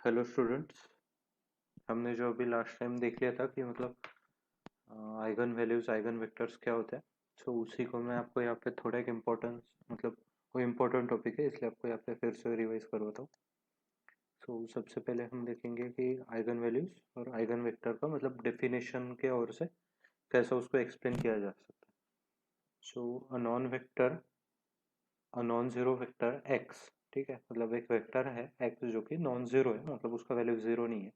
Hello students. हमने जो अभी लास्ट टाइम देख लिया था कि मतलब आइगन वैल्यूज आइगन वेक्टर्स क्या होते हैं। सो उसी को मैं आपको यहाँ पे थोड़ा एक इम्पोर्टेंस मतलब वो इम्पोर्टेंट टॉपिक है, इसलिए आपको यहाँ पे फिर से रिवाइज करवाता हूँ। सो सबसे पहले हम देखेंगे कि आइगन वैल्यूज और आइगन वेक्टर का मतलब डेफिनेशन के ओर से कैसे उसको एक्सप्लेन किया जा सकता है। So a non zero vector x, ठीक है, मतलब एक वेक्टर है एक्स जो कि नॉन जीरो है, मतलब उसका वैल्यू जीरो नहीं है,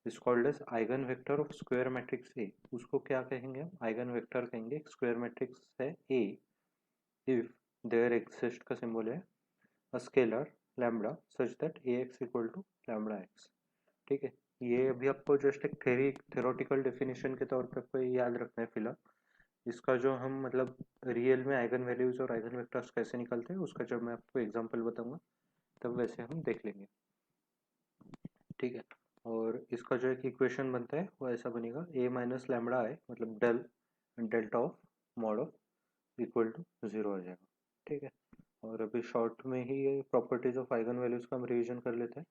is called as eigen vector of square matrix A. उसको क्या कहेंगे हम? आइगन वेक्टर कहेंगे। स्क्वायर मैट्रिक्स है ए इफ देयर एग्जिस्ट का सिंबल है a scalar lambda such that A X equal to lambda X. ठीक है, ये अभी आपको जस्ट एक थेरोटिकल डेफिनेशन के तौर पे आपको ये याद रखना है फिलहाल। इसका जो हम मतलब रियल में आइगन वैल्यूज और आइगन वेक्टर्स कैसे निकलते हैं उसका जब मैं आपको एग्जांपल बताऊंगा तब वैसे हम देख लेंगे। ठीक है, और इसका जो एक इक्वेशन बनता है वो ऐसा बनेगा ए माइनस लैम्बडा आई मतलब delta of mod of equal to zero आ जाएगा। ठीक है, और अभी शॉर्ट में ही ये प्रॉपर्टीज ऑफ आइगन वैल्यूज का हम रिवीजन कर लेते हैं।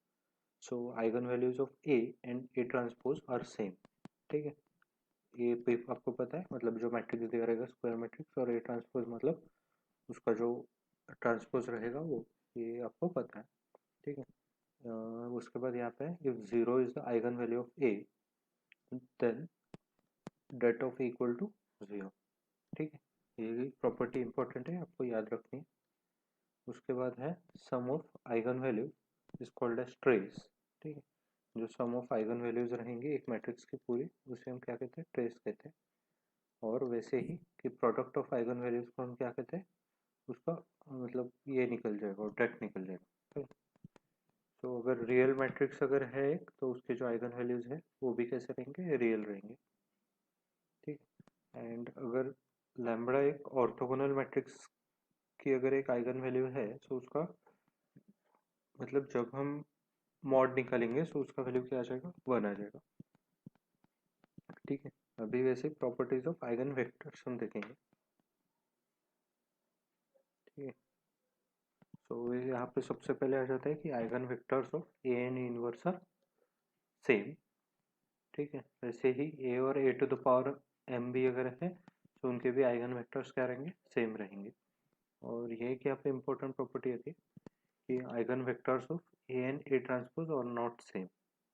So eigenvalues of A and A transpose are same. ठीक है, ए पे आपको पता है मतलब जो मैट्रिक्स दिया रहेगा स्क्वायर मैट्रिक्स, और ए ट्रांसपोज मतलब उसका जो ट्रांसपोज रहेगा वो, ये आपको पता है। ठीक है, उसके बाद यहाँ पे if zero is the eigen value of A then det of equal to zero. ठीक है, ये प्रॉपर्टी इंपॉर्टेंट है, आपको याद रखनी है। उसके बाद है sum of eigenvalue is called as trace. ठीक है, जो सम ऑफ आइगन वैल्यूज रहेंगे एक मैट्रिक्स की पूरी, उसे हम क्या कहते हैं? ट्रेस कहते हैं। और वैसे ही कि प्रोडक्ट ऑफ आइगन वैल्यूज को हम क्या कहते हैं? उसका मतलब ये निकल जाएगा और डेट निकल जाएगा। ठीक, तो अगर रियल मैट्रिक्स अगर है एक तो उसके जो आइगन वैल्यूज है वो भी कैसे रहेंगे? रियल रहेंगे। ठीक, एंड अगर लैम्बडा एक ऑर्थोगोनल मैट्रिक्स की अगर एक आइगन वैल्यू है तो उसका मतलब जब हम मॉड निकालेंगे तो उसका वैल्यू क्या आ जाएगा? वन आ जाएगा। ठीक है, अभी वैसे प्रॉपर्टीज ऑफ आइगन वेक्टर्स हम देखेंगे। ठीक है, तो यहाँ पे सबसे पहले आ जाता है कि eigen vectors of A and inverse are same. ठीक है, वैसे ही ए और A to the power M भी अगर है तो उनके भी आइगन वेक्टर्स क्या रहेंगे? सेम रहेंगे। और ये कि यहाँ पे इंपॉर्टेंट प्रॉपर्टी होती है कि eigen vectors of A and A transpose are not same.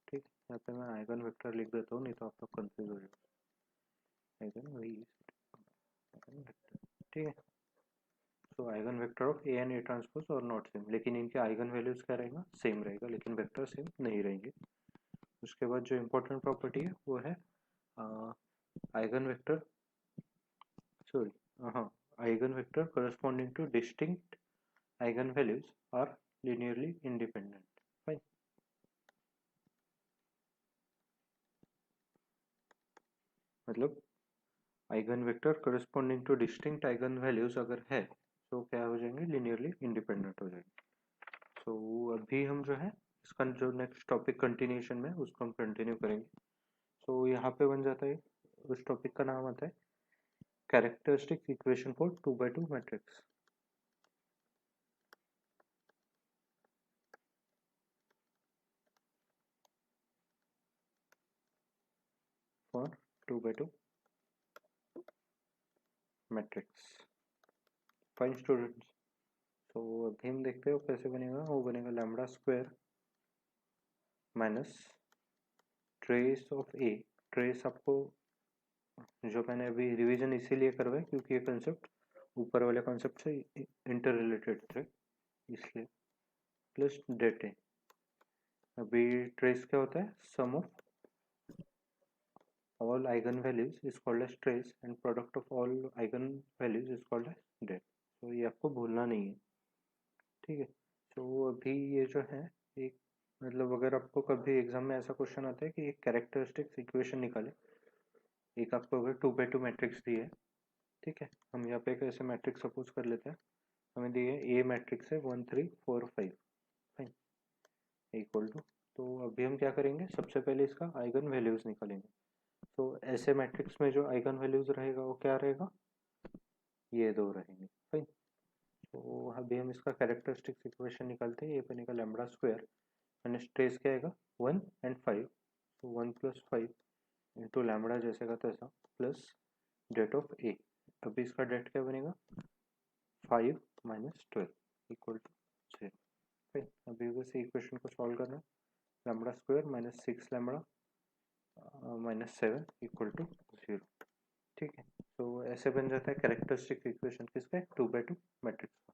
ठीक है, यहाँ पे मैं आइगन वेक्टर लिख देता हूँ नहीं तो आप लोग कंफ्यूज हो जाएगा। आइगन वही आइगन वेक्टर। ठीक है, तो eigen vector of A and A transpose are not same, लेकिन इनके आइगन वैल्यूज क्या रहेगा? सेम रहेगा, लेकिन वेक्टर सेम नहीं रहेंगे। उसके बाद जो इंपॉर्टेंट प्रॉपर्टी है वो है आइगन वेक्टर, सॉरी हाँ, eigenvector corresponding to distinct eigenvalues are linearly independent. Fine, मतलब eigenvector corresponding to distinct eigenvalues अगर है तो क्या हो जाएंगे? लिनियरली इंडिपेंडेंट हो जाएंगे। सो अभी हम जो है इसका जो नेक्स्ट टॉपिक कंटिन्यूशन में उसको हम कंटिन्यू करेंगे। सो यहाँ पे बन जाता है, उस टॉपिक का नाम आता है characteristic equation for 2x2 matrix. For 2x2 matrix. Fine students, तो अभी हम देखते हो कैसे बनेगा। वो बनेगा lambda square minus trace of A. Trace आपको जो मैंने अभी रिवीजन इसीलिए करवाया क्योंकि ये कंसेप्ट ऊपर वाले कॉन्सेप्ट से इंटर रिलेटेड थे, इसलिए प्लस डेट ए। अभी ट्रेस क्या होता है? Sum of all eigenvalues is called as trace and product of all eigenvalues is called as det. तो ये आपको भूलना नहीं है। ठीक है, तो अभी ये जो है एक मतलब अगर आपको कभी एग्जाम में ऐसा क्वेश्चन आता है कि एक कैरेक्टरिस्टिक्स इक्वेशन निकाले, एक आपको अगर 2x2 मैट्रिक्स दी है। ठीक है, हम यहाँ पे एक ऐसे मैट्रिक्स सपोज कर लेते हैं, हमें दी है ए मैट्रिक्स है 1 3 4 5 फाइन इक्वल टू। तो अभी हम क्या करेंगे? सबसे पहले इसका आइगन वैल्यूज निकालेंगे। तो ऐसे मैट्रिक्स में जो आइगन वैल्यूज रहेगा वो क्या रहेगा? ये दो रहेंगे। फाइन, तो अभी हम इसका कैरेक्टरिस्टिक्स इक्वेशन निकालते हैं। ये बनेगा लैम्बडा स्क्वायर माइनस ट्रेस क्या आएगा 1 एंड 5, तो 1 + 5 इंटू लैम्बडा जैसे का तैसा प्लस डेट ऑफ ए। अभी इसका डेट क्या बनेगा 5 - 12 इक्वल टू 0। फिर अभी बस इक्वेशन को सॉल्व करना है। Lambda square minus 6 lambda minus 7 equal to 0। ठीक है, तो ऐसे बन जाता है कैरेक्टरिस्टिक इक्वेशन किसका 2/2 मैट्रिक्स का।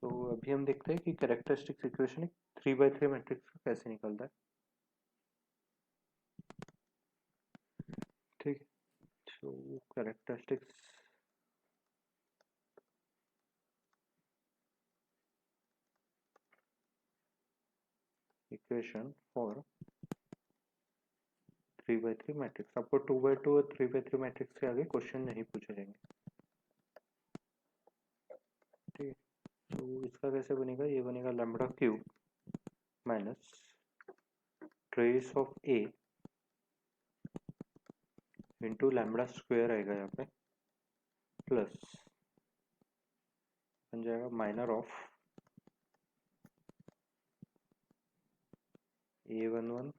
तो अभी हम देखते हैं कि कैरेक्टरिस्टिक इक्वेशन 3/3 मैट्रिक्स का कैसे निकलता है। ठीक है, तो कैरेक्टरिस्टिक्स इक्वेशन फॉर 3/3 मैट्रिक्स। आपको 2/2 और 3/3 मैट्रिक्स के आगे क्वेश्चन नहीं पूछे जाएंगे। ठीक है, तो इसका कैसे बनेगा, ये बनेगा lambda cube minus trace of A into lambda square आएगा यहाँ पे प्लस बन जाएगा minor of A11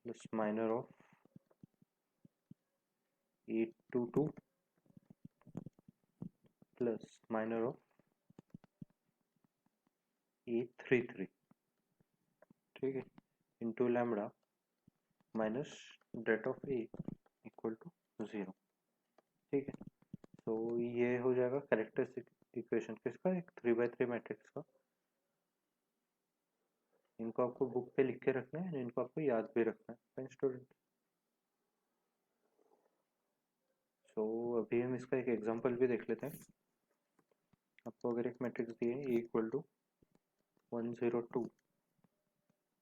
plus minor of A22 plus minor of A33। ठीक है, into lambda minus det of A equal to 0। ठीक है, तो ये हो जाएगा कैरेक्टरिस्टिक इक्वेशन किसका, एक 3/3 मैट्रिक्स का। इनको आपको बुक पे लिख के रखना है, इनको आपको याद भी रखना है फाइन स्टूडेंट। तो अभी हम इसका एक एग्जांपल भी देख लेते हैं। आपको अगर एक मैट्रिक्स दिए ए इक्वल टू 1 0 2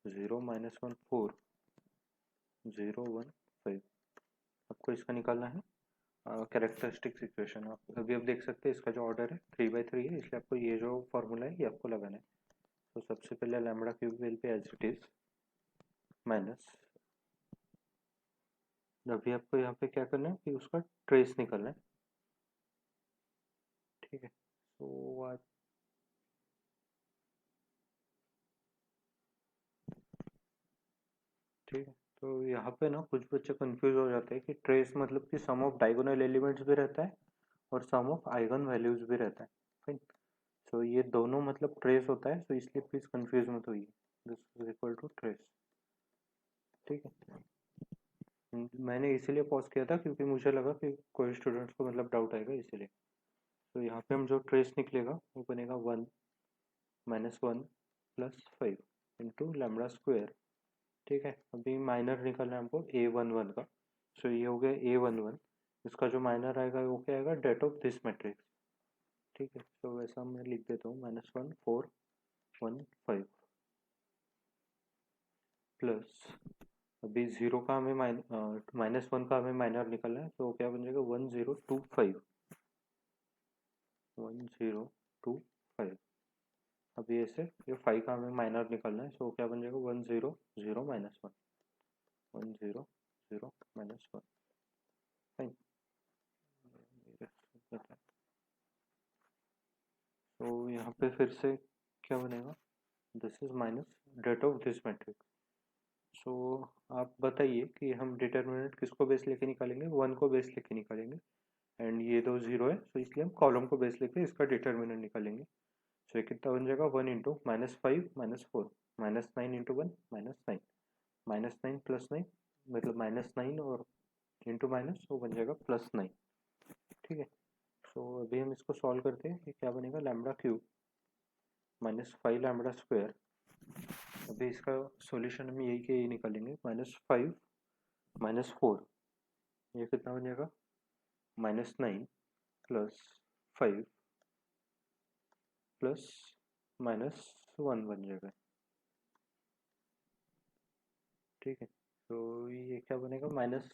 0 - 1 4 0 1 5, आपको इसका निकालना है कैरेक्टरिस्टिक्स इक्वेशन। आप अभी आप देख सकते हैं इसका जो ऑर्डर है 3/3 है, इसलिए आपको ये जो फॉर्मूला है ये आपको लगाना है। तो सबसे पहले lambda cube will be as it is minus, अभी आपको यहाँ पे क्या करना है कि उसका ट्रेस निकालना है। ठीक है, तो ठीक है, तो यहाँ पे ना कुछ बच्चे कंफ्यूज हो जाते हैं कि ट्रेस मतलब कि सम ऑफ डायगोनल एलिमेंट्स भी रहता है और सम ऑफ आइगन वैल्यूज भी रहता है। फाइन, तो ये दोनों मतलब ट्रेस होता है, तो इसलिए प्लीज कंफ्यूज मत होइए। This is equal to trace. ठीक है, मैंने इसीलिए पॉज किया था क्योंकि मुझे लगा कि कोई स्टूडेंट्स को मतलब डाउट आएगा इसीलिए। तो यहाँ पे हम जो ट्रेस निकलेगा वो बनेगा 1 - 1 + 5 इंटू लैम्बडा स्क्वायर। ठीक है, अभी माइनर निकालना है हमको A11 का। सो ये हो गया A11, इसका जो माइनर आएगा वो क्या आएगा डेट ऑफ दिस मैट्रिक्स। ठीक है, तो वैसा मैं लिख देता हूँ -1 4 1 5 प्लस अभी जीरो का हमें -1 का हमें माइनर निकालना है, तो क्या बन जाएगा 1025 1025। अभी ऐसे ये 5 का हमें माइनर निकालना है, तो क्या बन जाएगा 100 -1 100 0 -1। फाइन, तो यहाँ पे फिर से क्या बनेगा, this is minus det of this matrix. So आप बताइए कि हम डिटर्मिनेंट किसको बेस लेके निकालेंगे, 1 को बेस लेके निकालेंगे एंड ये दो जीरो है, तो इसलिए हम कॉलम को बेस लेके इसका डिटर्मिनेंट निकालेंगे। सो ये कितना बन जाएगा 1 इंटू -5 -4 -9 इंटू 1 -9 -9 + 9 मतलब -9 और इंटू माइनस वो बन जाएगा +9। ठीक है, तो अभी हम इसको सॉल्व करते हैं कि क्या बनेगा लैम्बडा क्यूब -5 लैम्बडा स्क्वायर। अभी इसका सॉल्यूशन हम यही के यही निकालेंगे -5 -4, ये कितना बन जाएगा -9 + 5 + -1 बन जाएगा। ठीक है, तो ये क्या बनेगा -9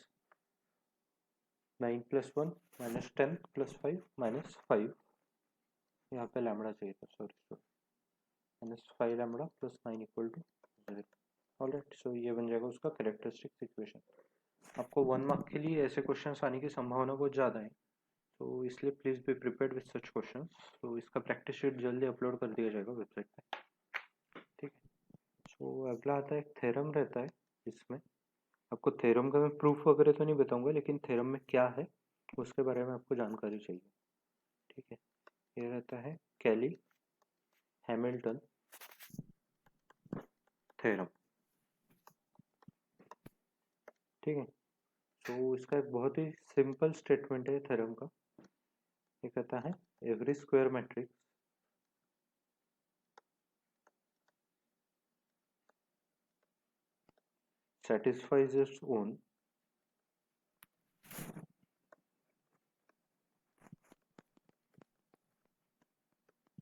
+ 1 -10 + 5 -5, यहाँ पे लैम्बडा चाहिए था sorry, -5 lambda + 9 equal to 0। Alright, so ये बन जाएगा उसका कैरेक्टरिस्टिक इक्वेशन। आपको 1 मार्क के लिए ऐसे क्वेश्चंस आने की संभावना बहुत ज़्यादा है, तो इसलिए please be prepared with such questions. तो इसका प्रैक्टिस शीट जल्दी अपलोड कर दिया जाएगा वेबसाइट पे। तो अगला आता है एक थ्योरम रहता है, इसमें आपको थ्योरम का मैं प्रूफ वगैरह तो नहीं बताऊंगा, लेकिन थ्योरम में क्या है उसके बारे में आपको जानकारी चाहिए। ठीक है, ये रहता है कैली हैमिल्टन थ्योरम। ठीक है, तो इसका एक बहुत ही सिंपल स्टेटमेंट है थ्योरम का। ये कहता है every square matrix satisfies its own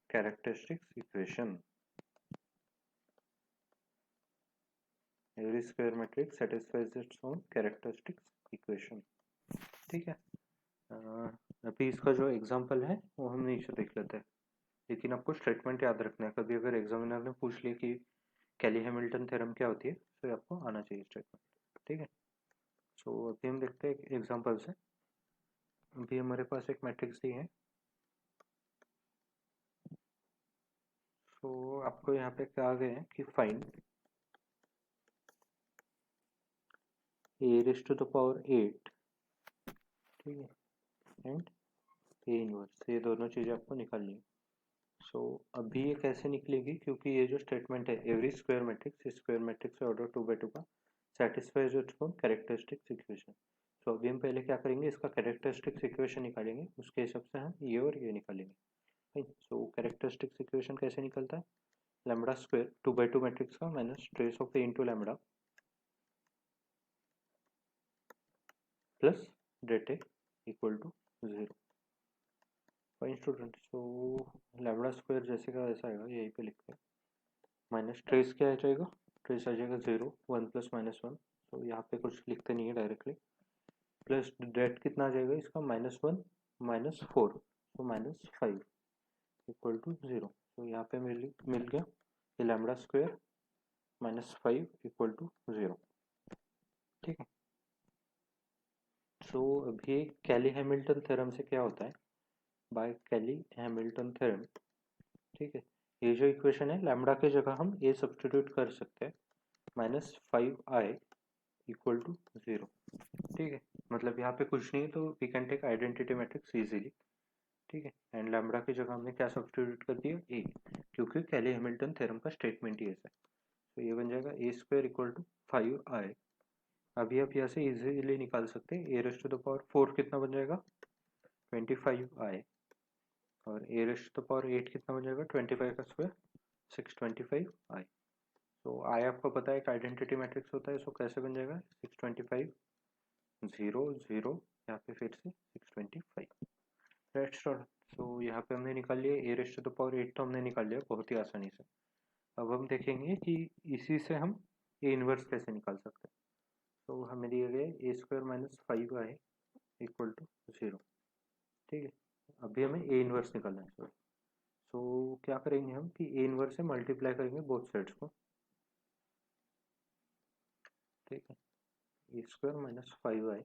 characteristics equation. Every square matrix satisfies its own characteristics equation. ठीक है, अभी इसका जो एग्जांपल है वो हम नीचे देख लेते हैं, लेकिन आपको स्टेटमेंट याद रखना है। कभी अगर एग्जामिनर ने पूछ लिया कि कैली हैमिल्टन थ्योरम क्या होती है, तो आपको आना चाहिए स्टेटमेंट। ठीक है, सो अभी हम देखते हैं एक एग्जांपल से। अभी हमारे पास एक मैट्रिक्स दी है, तो आपको यहाँ पे क्या आ गए हैं कि find a raised to the power 8, ठीक है, एंड ए इनवर्स, ये दोनों चीज़ें आपको निकालनी है। सो अभी ये कैसे निकलेगी, क्योंकि ये जो स्टेटमेंट है every square matrix order 2 by 2 का satisfies its own characteristics equation. तो अभी हम पहले क्या करेंगे, इसका कैरेक्टरिस्टिक्स इक्वेशन निकालेंगे, उसके हिसाब से हम ये और ये निकालेंगे। सो कैरेक्टरिस्टिक्स इक्वेशन कैसे निकलता है, लैम्बडा स्क्वायर 2 by 2 मैट्रिक्स का minus trace of A into lambda plus det A equal to 0। Fine student, so lambda square जैसे का वैसा आएगा, यहीं पे लिखते हैं। माइनस ट्रेस क्या आ जाएगा, ट्रेस आ जाएगा 0, 1 प्लस -1, तो यहाँ पे कुछ लिखते नहीं है डायरेक्टली। प्लस डेट कितना आ जाएगा इसका, -1 -4, तो -5 इक्वल टू 0। तो यहाँ पे मिल गया ये लैम्बडा स्क्वायर -5 इक्वल टू 0। ठीक है, सो अभी कैली हैमिल्टन थ्योरम से क्या होता है, बाय कैली हैमिल्टन थ्योरम, ठीक है, ये जो इक्वेशन है लैम्बडा की जगह हम ए सब्स्टिट्यूट कर सकते हैं, -5i इक्वल टू 0। ठीक है, मतलब यहाँ पे कुछ नहीं है, तो we can take identity matrix easily. ठीक है, एंड लैम्बडा की जगह हमने क्या सब्स्टिट्यूट कर दिया, ए, क्योंकि कैली हैमिल्टन थ्योरम का स्टेटमेंट ही ऐसा है। तो ये बन जाएगा ए स्क्वायर इक्वल टू 5i। अभी आप यहाँ से इजीली निकाल सकते हैं, ए रेस्ट टू द पावर 4 कितना बन जाएगा, 25i, और ए रेस्ट टू द पावर 8 कितना बन जाएगा, 25 का स्क्वायर 625i। तो आई आपको पता है एक आइडेंटिटी मैट्रिक्स होता है, सो कैसे बन जाएगा, 625 0 0, यहाँ पे फिर से 625। राइट, सो यहाँ पे हमने निकाल लिया ए रेस्ट टू द पावर 8, तो हमने निकाल लिया बहुत ही आसानी से। अब हम देखेंगे कि इसी से हम ए इनवर्स कैसे निकाल सकते हैं। तो हमें दिए गए ए स्क्वायर -5i इक्वल टू 0। ठीक है, अभी हमें ए इनवर्स निकालना है। सो क्या करेंगे हम कि ए इनवर्स से मल्टीप्लाई करेंगे बोथ साइड्स को। ठीक है, ए स्क्वायर -5i,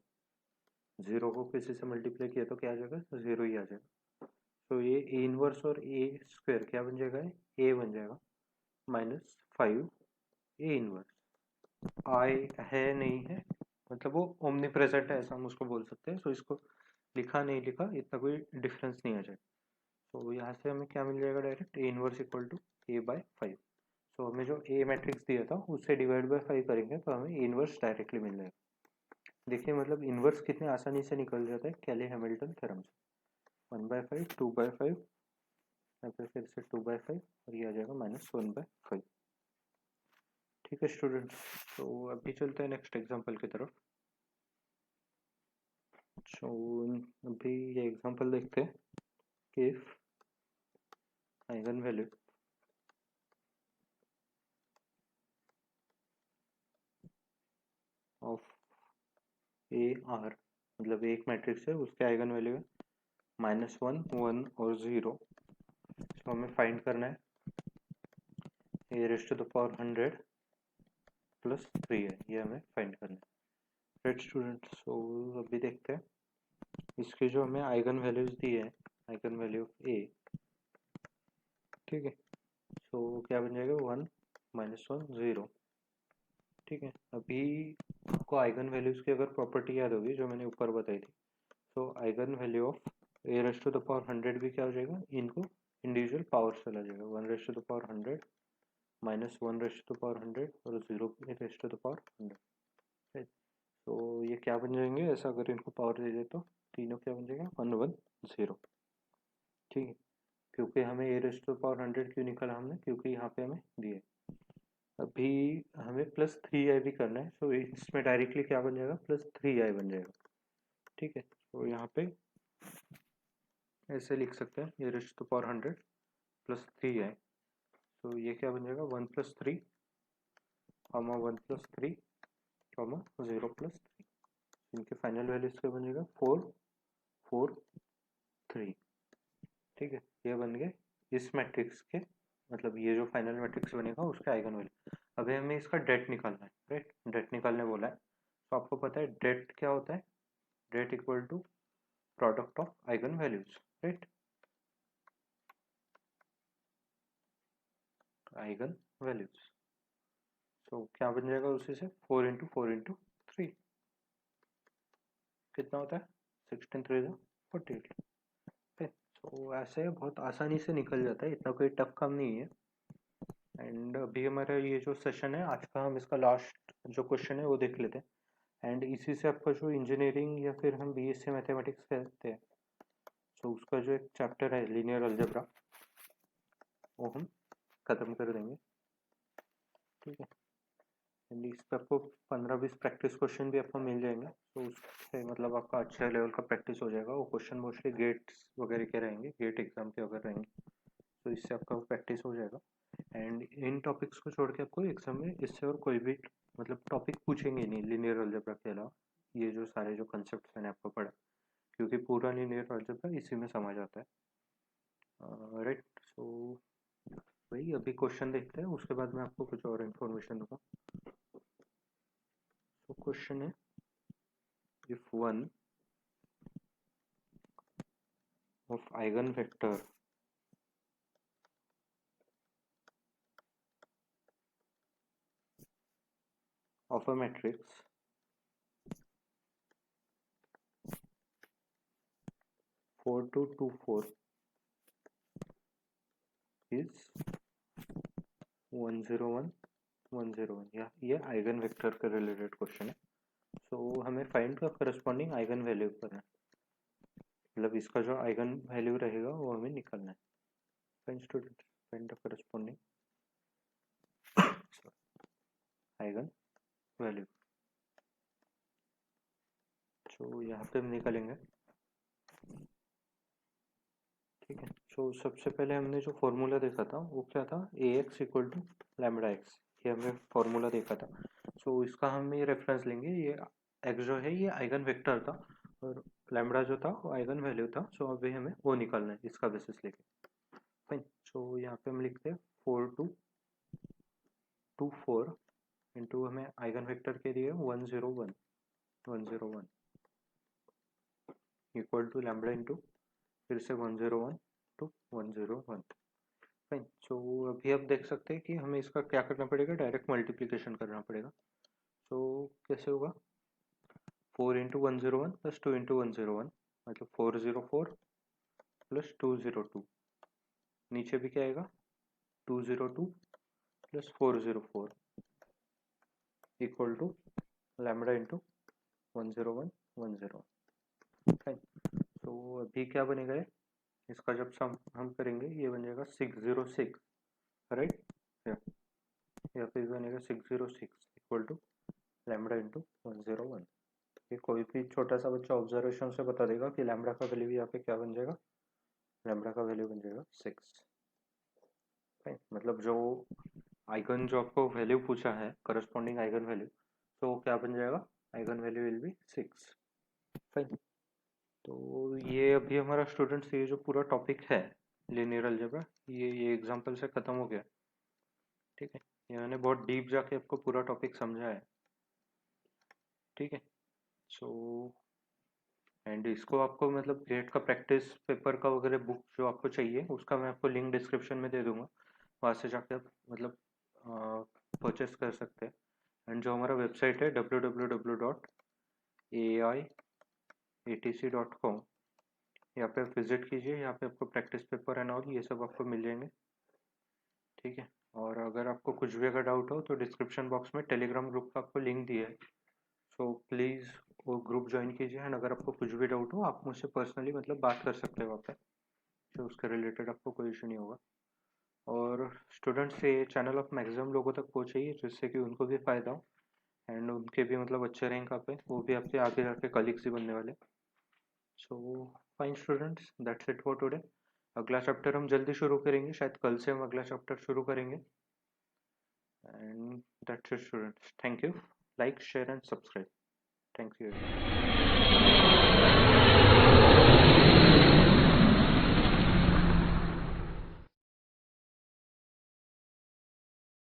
0 को किसी से मल्टीप्लाई किया तो क्या आ जाएगा, 0 ही आ जाएगा। तो ये ए इनवर्स और ए स्क्वायर क्या बन जाएगा, ए बन जाएगा -5 ए इनवर्स। आई है नहीं है, मतलब वो ओमनी प्रेजेंट है ऐसा हम उसको बोल सकते हैं। सो इसको लिखा नहीं लिखा इतना कोई डिफरेंस नहीं आ जाए। तो यहाँ से हमें क्या मिल जाएगा, direct A inverse equal to a/5। So हमें जो ए मैट्रिक्स दिया था उससे डिवाइड बाय 5 करेंगे तो हमें इनवर्स डायरेक्टली मिल जाएगा। देखिए मतलब इनवर्स कितने आसानी से निकल जाता है कैली हैमिल्टन थ्योरम से। 1/5, 2/5, यहाँ पे फिर से 2/5, और ये आ जाएगा -1/5। ठीक है स्टूडेंट्स, तो अभी चलते हैं नेक्स्ट एग्जांपल की तरफ। सो अभी ये एग्जांपल देखते हैं कि if eigen value of A R, मतलब एक मैट्रिक्स है उसके आइगन वैल्यू है -1 1 और 0। तो हमें फाइंड करना है A raise to the power 100 plus 3 है, ये हमें फाइंड करना है। राइट स्टूडेंट, सो अभी देखते हैं इसकी जो हमें आइगन वैल्यूज दी है, आइगन वैल्यू ऑफ ए। ठीक है, सो क्या बन जाएगा, 1 -1 0। ठीक है, अभी आपको आइगन वैल्यूज की अगर प्रॉपर्टी याद होगी जो मैंने ऊपर बताई थी, तो आइगन वैल्यू ऑफ a⁻100 भी क्या हो जाएगा, इनको इंडिविजुअल पावर चला जाएगा, 1/100 -1/100 और 0 100। तो ये क्या बन जाएंगे, ऐसा अगर इनको पावर दे दे तो तीनों क्या बन जाएगा, 1 1 0। ठीक है, क्योंकि हमें a⁻100 क्यों निकाला हमने, क्योंकि यहाँ पे हमें दिए। अभी हमें +3i भी करना है, तो इसमें डायरेक्टली क्या बन जाएगा, +3i बन जाएगा। ठीक है, तो यहाँ पे ऐसे लिख सकते हैं a⁻100 +3i। तो ये क्या बन जाएगा, 1 + 3 1 + 3 0 + 3। इनके फाइनल वैल्यूज क्या बन जाएगा, 4 4 3। ठीक है, ये बन गए इस मैट्रिक्स के, मतलब ये जो फाइनल मैट्रिक्स बनेगा उसके आइगन वैल्यू। अभी हमें इसका डेट निकालना है, राइट, डेट निकालने बोला है। तो आपको पता है डेट क्या होता है, det equal to product of eigen values, right, eigen values. तो क्या बन जाएगा उसी से, 4 × 4 × 3 कितना होता है, 16 3 48। तो ऐसे बहुत आसानी से निकल जाता है, इतना कोई टफ काम नहीं है। एंड अभी हमारा ये जो सेशन है आज का, हम इसका लास्ट जो क्वेश्चन है वो देख लेते हैं। एंड इसी से आपका जो इंजीनियरिंग या फिर हम बीएससी मैथमेटिक्स कहते हैं, तो उसका जो एक चैप्टर है लीनियर अलजेब्रा, वो हम खत्म कर देंगे। ठीक है, एंड इस पर आपको 15-20 प्रैक्टिस क्वेश्चन भी आपको मिल जाएंगे, तो उससे मतलब आपका अच्छा लेवल का प्रैक्टिस हो जाएगा। वो क्वेश्चन मोस्टली गेट्स वगैरह के रहेंगे, गेट एग्जाम के अगर रहेंगे, तो इससे आपका प्रैक्टिस हो जाएगा। एंड इन टॉपिक्स को छोड़ के आपको एग्जाम में इससे और कोई भी मतलब टॉपिक पूछेंगे नहीं लीनियर अलजेब्रा के अलावा, ये जो सारे जो कंसेप्ट मैंने आपको पढ़ा, क्योंकि पूरा लीनियर अलजेब्रा इसी में समझ आता है। राइट, सो वही अभी क्वेश्चन देखते हैं, उसके बाद मैं आपको कुछ और इन्फॉर्मेशन दूंगा। तो क्वेश्चन है, if one of eigen vector of a matrix four two two four is 1 0 1 1 0 1। या ये आइगन वेक्टर का रिलेटेड क्वेश्चन है। सो हमें फाइंड का करस्पॉन्डिंग आइगन वैल्यू करना है, मतलब इसका जो आइगन वैल्यू रहेगा वो हमें निकालना है। Find student, find the corresponding eigen value. तो यहाँ पे हम निकालेंगे। ठीक है, तो सबसे पहले हमने जो फॉर्मूला देखा था वो क्या था, ax equal to lambda X, ये हमने फॉर्मूला देखा था। सो इसका हम ये रेफरेंस लेंगे, ये x जो है ये आइगन वेक्टर था और लैम्बडा जो था वो आइगन वैल्यू था। सो अभी हमें वो निकालना है इसका बेसिस लेके। फाइन, सो यहाँ पे हम लिखते हैं 4 2 2 4 इंटू हमें आइगन वेक्टर के लिए 1 0 1 1 0 1 इक्वल टू लैम्बडा इंटू फिर से 1 0 1 टू 1 0 1। फाइन, सो अभी आप देख सकते हैं कि हमें इसका क्या करना पड़ेगा, डायरेक्ट मल्टीप्लिकेशन करना पड़ेगा। सो कैसे होगा, 4 × 1 0 1 + 2 × 1 0 1 मतलब 4 0 4 + 2 0 2। नीचे भी क्या आएगा, 2 0 2 + 4 0 4 equal to lambda into 1 0 1 1 0। Fine, तो अभी क्या बनेगा ये, इसका जब सम हम करेंगे ये बन जाएगा 606, राइट, या फिर बनेगा 606 इक्वल टू लैम्बडा इंटू 1 0 1। ये कोई भी छोटा सा बच्चा ऑब्जर्वेशन से बता देगा कि लैम्बडा का वैल्यू यहाँ पे क्या बन जाएगा, लैम्बडा का वैल्यू बन जाएगा 6। मतलब जो आइगन जो आपको वैल्यू पूछा है करस्पॉन्डिंग आइगन वैल्यू, तो क्या बन जाएगा, eigen value will be 6। Fine, तो ये अभी हमारा स्टूडेंट्स ये जो पूरा टॉपिक है लीनियर अलजेब्रा, ये एग्जांपल से खत्म हो गया। ठीक है, ये मैंने बहुत डीप जाके आपको पूरा टॉपिक समझा है। ठीक है, सो एंड इसको आपको मतलब गेट का प्रैक्टिस पेपर का वगैरह बुक जो आपको चाहिए उसका मैं आपको लिंक डिस्क्रिप्शन में दे दूंगा, वहाँ से जाके आप मतलब परचेस कर सकते हैं। एंड जो हमारा वेबसाइट है www.aiatc.com, यहाँ पे आप विजिट कीजिए। यहाँ पे आपको प्रैक्टिस पेपर एंड ऑल ये सब आपको मिल जाएंगे, ठीक है। और अगर आपको कुछ भी अगर डाउट हो तो डिस्क्रिप्शन बॉक्स में टेलीग्राम ग्रुप का आपको लिंक दिया है, सो प्लीज़ वो ग्रुप ज्वाइन कीजिए। एंड अगर आपको कुछ भी डाउट हो आप मुझसे पर्सनली मतलब बात कर सकते हो वहाँ पे, तो उसके रिलेटेड आपको कोई इशू नहीं होगा। और स्टूडेंट्स ये चैनल आप मैक्सिमम लोगों तक पहुँचाइए जिससे कि उनको भी फ़ायदा हो एंड उनके भी मतलब अच्छे रैंक आप पे, वो भी आपके आगे जाके कलीग्स ही बनने वाले। So fine students, that's it for today. अगला चैप्टर हम जल्दी शुरू करेंगे, शायद कल से हम अगला चैप्टर शुरू करेंगे। And that's it students, thank you. Like share and subscribe, thank you.